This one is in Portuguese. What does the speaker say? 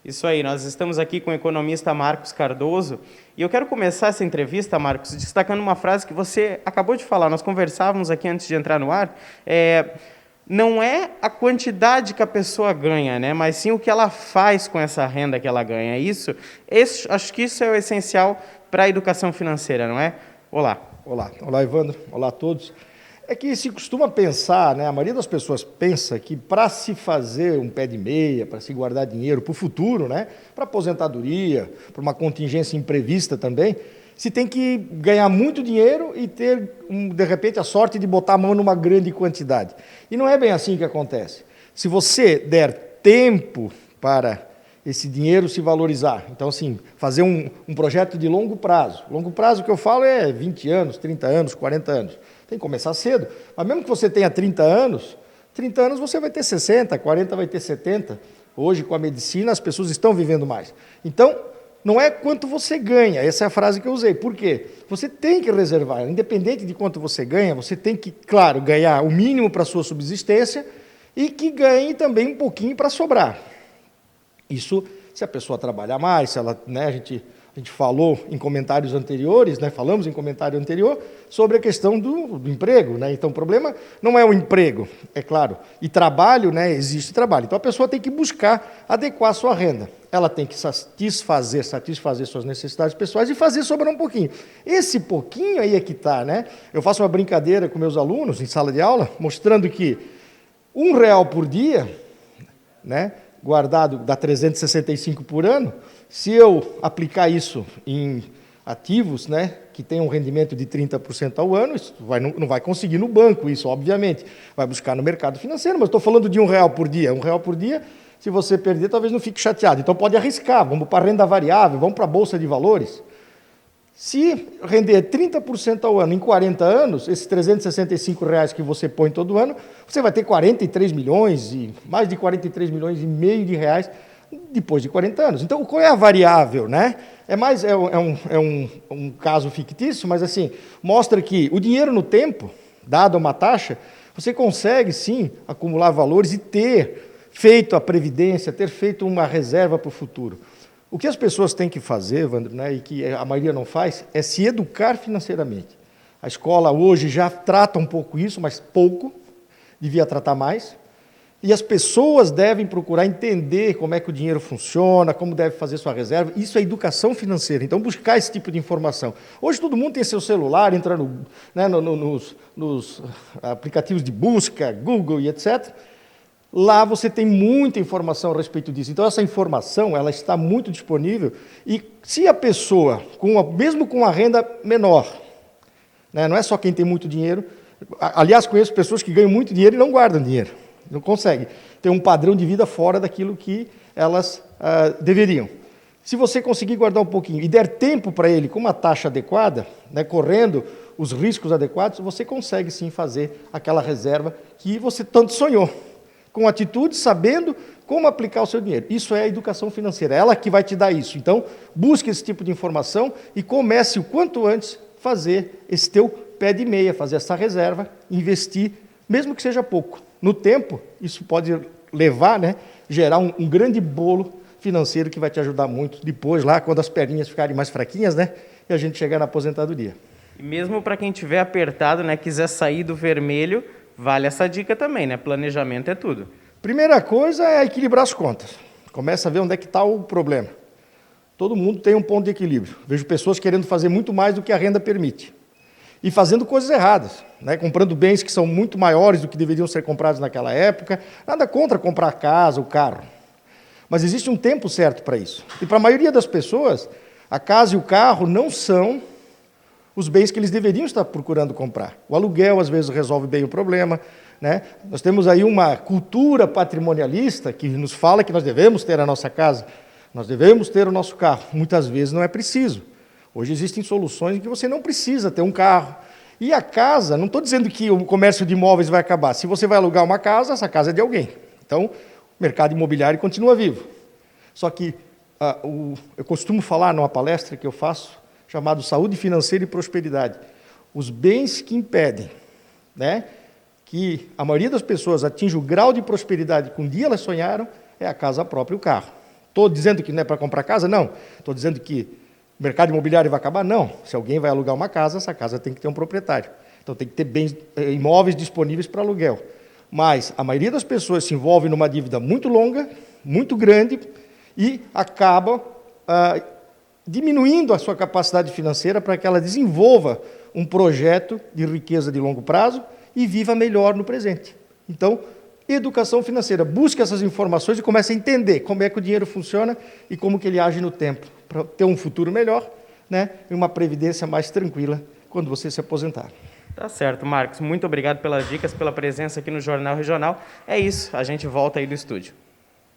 Isso aí, nós estamos aqui com o economista Marcos Cardoso e eu quero começar essa entrevista, Marcos, destacando uma frase que você acabou de falar. Nós conversávamos aqui antes de entrar no ar. Não é a quantidade que a pessoa ganha, né? Mas sim o que ela faz com essa renda que ela ganha. Acho que isso é o essencial para a educação financeira, não é? Olá. Olá, Evandro. Olá a todos. É que se costuma pensar, né? A maioria das pessoas pensa que para se fazer um pé de meia, para se guardar dinheiro para o futuro, né? Para aposentadoria, para uma contingência imprevista também, se tem que ganhar muito dinheiro e ter, de repente, a sorte de botar a mão numa grande quantidade. E não é bem assim que acontece. Se você der tempo para esse dinheiro se valorizar, então, assim, fazer um projeto de longo prazo. Longo prazo que eu falo é 20 anos, 30 anos, 40 anos. Tem que começar cedo. Mas mesmo que você tenha 30 anos você vai ter 60, 40 vai ter 70. Hoje, com a medicina, as pessoas estão vivendo mais. Então, não é quanto você ganha, essa é a frase que eu usei. Por quê? Você tem que reservar, independente de quanto você ganha, você tem que, claro, ganhar o mínimo para a sua subsistência e que ganhe também um pouquinho para sobrar. Isso, se a pessoa trabalhar mais, se ela, né, a gente falou em comentários anteriores, né, falamos em comentário anterior, sobre a questão do emprego. Né? Então, o problema não é o emprego, é claro, e trabalho, né, existe trabalho. Então, a pessoa tem que buscar adequar a sua renda. Ela tem que satisfazer suas necessidades pessoais e fazer sobrar um pouquinho. Esse pouquinho aí é que está, né? Eu faço uma brincadeira com meus alunos em sala de aula, mostrando que R$ 1 por dia, né, guardado dá 365 por ano. Se eu aplicar isso em ativos, né, que tem um rendimento de 30% ao ano, isso não vai conseguir no banco, isso, obviamente. Vai buscar no mercado financeiro, mas estou falando de R$ 1 por dia. R$ 1 por dia, se você perder, talvez não fique chateado. Então, pode arriscar, vamos para a renda variável, vamos para a Bolsa de Valores. Se render 30% ao ano em 40 anos, esses R$ 365 que você põe todo ano, você vai ter 43 milhões, mais de 43 milhões e meio de reais depois de 40 anos. Então, qual é a variável, né? Um caso fictício, mas assim, mostra que o dinheiro no tempo, dado uma taxa, você consegue sim acumular valores e ter feito a previdência, ter feito uma reserva para o futuro. O que as pessoas têm que fazer, Evandro, né, e que a maioria não faz, é se educar financeiramente. A escola hoje já trata um pouco isso, mas pouco, devia tratar mais. E as pessoas devem procurar entender como é que o dinheiro funciona, como deve fazer sua reserva. Isso é educação financeira, então buscar esse tipo de informação. Hoje todo mundo tem seu celular, entra nos aplicativos de busca, Google e etc., lá você tem muita informação a respeito disso. Então, essa informação ela está muito disponível e se a pessoa, mesmo com a renda menor, né, não é só quem tem muito dinheiro, aliás, conheço pessoas que ganham muito dinheiro e não guardam dinheiro, não conseguem ter um padrão de vida fora daquilo que elas deveriam. Se você conseguir guardar um pouquinho e der tempo para ele com uma taxa adequada, né, correndo os riscos adequados, você consegue sim fazer aquela reserva que você tanto sonhou. Com atitude, sabendo como aplicar o seu dinheiro. Isso é a educação financeira, é ela que vai te dar isso. Então, busque esse tipo de informação e comece o quanto antes a fazer esse teu pé de meia, fazer essa reserva, investir, mesmo que seja pouco. No tempo, isso pode levar, né, gerar um grande bolo financeiro que vai te ajudar muito depois, lá quando as perninhas ficarem mais fraquinhas, né, e a gente chegar na aposentadoria. E mesmo para quem estiver apertado, né, quiser sair do vermelho, vale essa dica também, né? Planejamento é tudo. Primeira coisa é equilibrar as contas. Começa a ver onde é que está o problema. Todo mundo tem um ponto de equilíbrio. Vejo pessoas querendo fazer muito mais do que a renda permite. E fazendo coisas erradas, né? Comprando bens que são muito maiores do que deveriam ser comprados naquela época. Nada contra comprar a casa, o carro. Mas existe um tempo certo para isso. E para a maioria das pessoas, a casa e o carro não são os bens que eles deveriam estar procurando comprar. O aluguel, às vezes, resolve bem o problema. Né? Nós temos aí uma cultura patrimonialista que nos fala que nós devemos ter a nossa casa, nós devemos ter o nosso carro. Muitas vezes não é preciso. Hoje existem soluções em que você não precisa ter um carro. E a casa, não estou dizendo que o comércio de imóveis vai acabar. Se você vai alugar uma casa, essa casa é de alguém. Então, o mercado imobiliário continua vivo. Só que eu costumo falar numa palestra que eu faço, chamado Saúde Financeira e Prosperidade. Os bens que impedem, né, que a maioria das pessoas atinja o grau de prosperidade que um dia elas sonharam, é a casa própria e o carro. Estou dizendo que não é para comprar casa? Não. Estou dizendo que o mercado imobiliário vai acabar? Não. Se alguém vai alugar uma casa, essa casa tem que ter um proprietário. Então tem que ter bens, imóveis disponíveis para aluguel. Mas a maioria das pessoas se envolve numa dívida muito longa, muito grande, e acaba diminuindo a sua capacidade financeira para que ela desenvolva um projeto de riqueza de longo prazo e viva melhor no presente. Então, educação financeira. Busque essas informações e comece a entender como é que o dinheiro funciona e como que ele age no tempo, para ter um futuro melhor, né, e uma previdência mais tranquila quando você se aposentar. Tá certo, Marcos. Muito obrigado pelas dicas, pela presença aqui no Jornal Regional. É isso, a gente volta aí do estúdio.